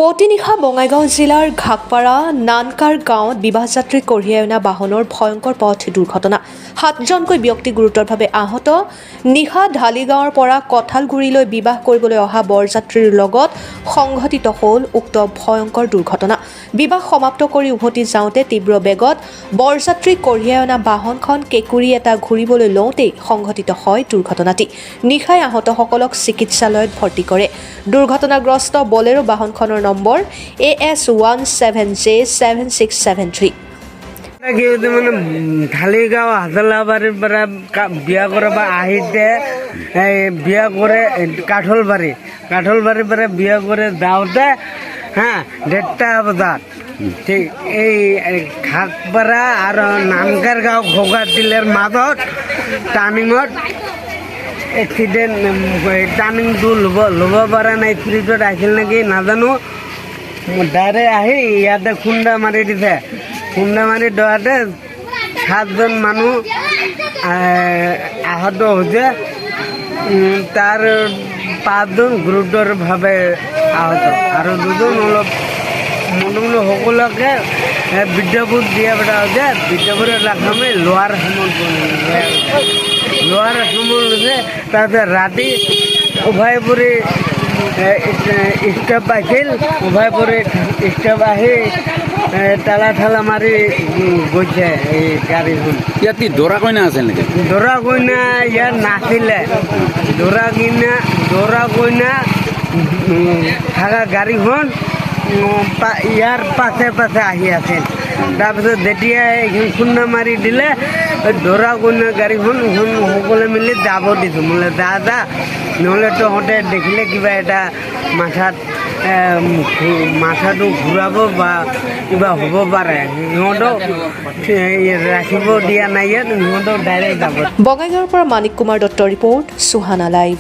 পুৱতি নিশা বঙাইগাঁও জিলাৰ ঘাগপাৰা নানকাৰ গাঁৱত বিবাহযাত্ৰী কঢ়িয়াই অনা বাহনৰ ভয়ংকৰ পথ দুৰ্ঘটনা। 7জনকৈ ব্যক্তি গুৰুতৰভাৱে আহত। নিশা ঢালিগাঁৱৰ পৰা কঁঠালগুৰিলৈ বিবাহ কৰিবলৈ অহা বৰযাত্ৰীৰ লগত সংঘটিত হ'ল উক্ত ভয়ংকৰ দুৰ্ঘটনা। বিবাহ সমাপ্ত কৰি উভতি যাওঁতে তীব্ৰ বেগত বৰযাত্ৰী কঢ়িয়াই অনা বাহনখন কেঁকুৰি এটা ঘূৰিবলৈ লওঁতেই সংঘটিত হয় দুৰ্ঘটনাটি। নিশাই আহতসকলক চিকিৎসালয়ত ভৰ্তি কৰে। দুৰ্ঘটনাগ্ৰস্ত বলেৰো বাহনখনৰ নম্বৰ AS17J7673। মানে ঢালিগাঁও হাজলাবাৰীৰ পৰা বিয়া কৰাব আহিতে বিয়া কৰে কাঠলবাৰীৰ পৰা বিয়া কৰি যাওঁতে 1:30 বজাত ঠিক এই ঘাগপাৰা আৰু নানকাৰ গাঁও ঘোগাতিলৰ মাজত টাৰ্ণিঙত এক্সিডেণ্ট টাৰ্ণিংটো ল'ব পৰা নাই। স্পিডত আহিছিল নেকি নাজানো, ডাইৰেক্ট আহি ইয়াতে খুন্দা মাৰি দিছে। খুন্দা মাৰি দিওঁতে 7জন মানুহ আহত হৈছে। তাৰ 5জন গুৰুতৰভাৱে আহত আৰু 2জন অলপ মোটামুটি সকলোকে বিদ্যাপুৰ দিয়া পঠা হৈছে। বিদ্যাপুৰত ৰাখামে লোৱাৰ সময় লৈছে। তাৰপিছত ৰাতি উভয়পুৰী ষ্টাফ আহিছিল। উভয়পুৰী ষ্টাফ আহি ঠেলা মাৰি গৈছে এই গাড়ীখন। ইয়াত কি দৰা কইনা আছে নেকি? দৰা কইনা ইয়াত নাছিলে। দৰা কইনা থকা গাড়ীখন ইয়াৰ পাছে আহি আছিল। তাৰপিছত যেতিয়া এইখন খুন্দা মাৰি দিলে দৰা কইনা গাড়ীখন সকলোৱে মিলি যাব দিছোঁ। বোলে যা নহ'লে তহঁতে দেখিলে কিবা এটা মাথাটো ঘূৰাব বা কিবা হ'ব পাৰে। সিহঁতক ৰাখিব দিয়া নাই, ইয়াত সিহঁতক ডাইৰেক্ট যাব। বঙাইগাঁৱৰ পৰা মাণিক কুমাৰ দত্তৰ ৰিপৰ্ট, সুহানা লাইভ।